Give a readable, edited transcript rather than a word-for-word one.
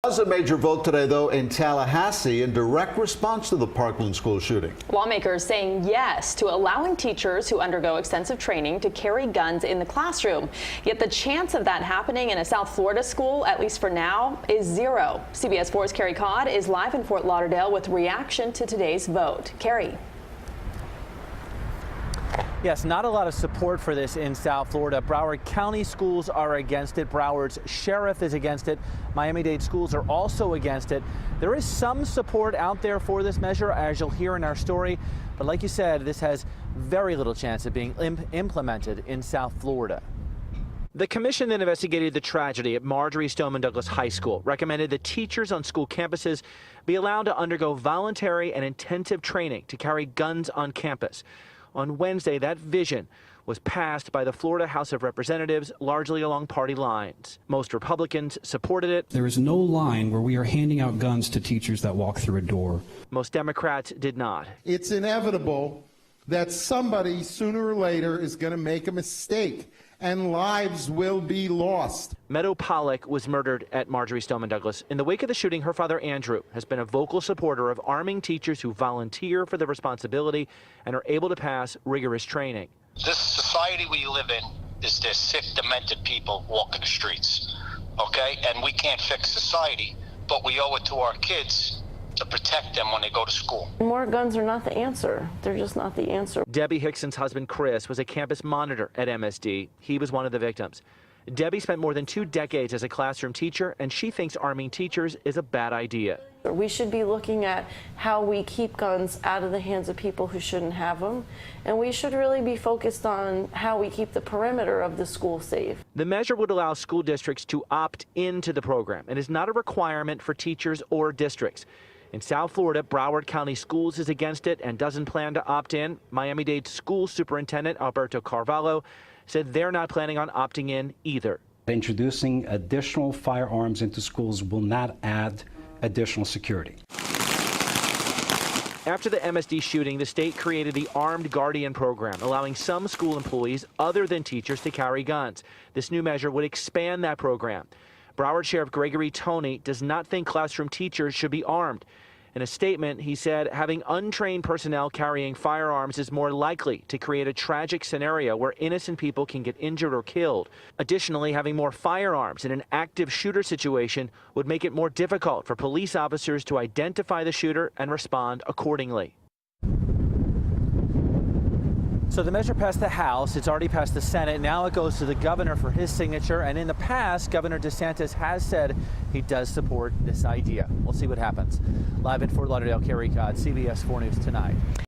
There was a major vote today, though, in Tallahassee in direct response to the Parkland school shooting. Lawmakers saying yes to allowing teachers who undergo extensive training to carry guns in the classroom. Yet the chance of that happening in a South Florida school, at least for now, is zero. CBS 4's Carrie Codd is live in Fort Lauderdale with reaction to today's vote. Carrie. Yes, not a lot of support for this in South Florida. Broward County schools are against it. Broward's sheriff is against it. Miami-Dade schools are also against it. There is some support out there for this measure, as you'll hear in our story. But like you said, this has very little chance of being implemented in South Florida. The commission that investigated the tragedy at Marjory Stoneman Douglas High School recommended that teachers on school campuses be allowed to undergo voluntary and intensive training to carry guns on campus. On Wednesday, that vision was passed by the Florida House of Representatives, largely along party lines. Most Republicans supported it. There is no line where we are handing out guns to teachers that walk through a door. Most Democrats did not. It's inevitable that somebody sooner or later is going to make a mistake and lives will be lost. Meadow Pollack was murdered at Marjory Stoneman Douglas. In the wake of the shooting, her father, Andrew, has been a vocal supporter of arming teachers who volunteer for the responsibility and are able to pass rigorous training. This society we live in is there's sick, demented people walking the streets, okay? And we can't fix society, but we owe it to our kids to protect them when they go to school. More guns are not the answer. They're just not the answer. Debbie Hickson's husband, Chris, was a campus monitor at MSD. He was one of the victims. Debbie spent more than 2 decades as a classroom teacher, and she thinks arming teachers is a bad idea. We should be looking at how we keep guns out of the hands of people who shouldn't have them, and we should really be focused on how we keep the perimeter of the school safe. The measure would allow school districts to opt into the program and is not a requirement for teachers or districts. In South Florida, Broward County Schools is against it and doesn't plan to opt in. Miami-Dade School Superintendent Alberto Carvalho said they're not planning on opting in either. Introducing additional firearms into schools will not add additional security. After the MSD shooting, the state created the Armed Guardian program, allowing some school employees other than teachers to carry guns. This new measure would expand that program. Broward Sheriff Gregory Toney does not think classroom teachers should be armed. In a statement, he said having untrained personnel carrying firearms is more likely to create a tragic scenario where innocent people can get injured or killed. Additionally, having more firearms in an active shooter situation would make it more difficult for police officers to identify the shooter and respond accordingly. So the measure passed the House. It's already passed the Senate. Now it goes to the governor for his signature. And in the past, Governor DeSantis has said he does support this idea. We'll see what happens. Live in Fort Lauderdale, Carrie Codd, CBS 4 News Tonight.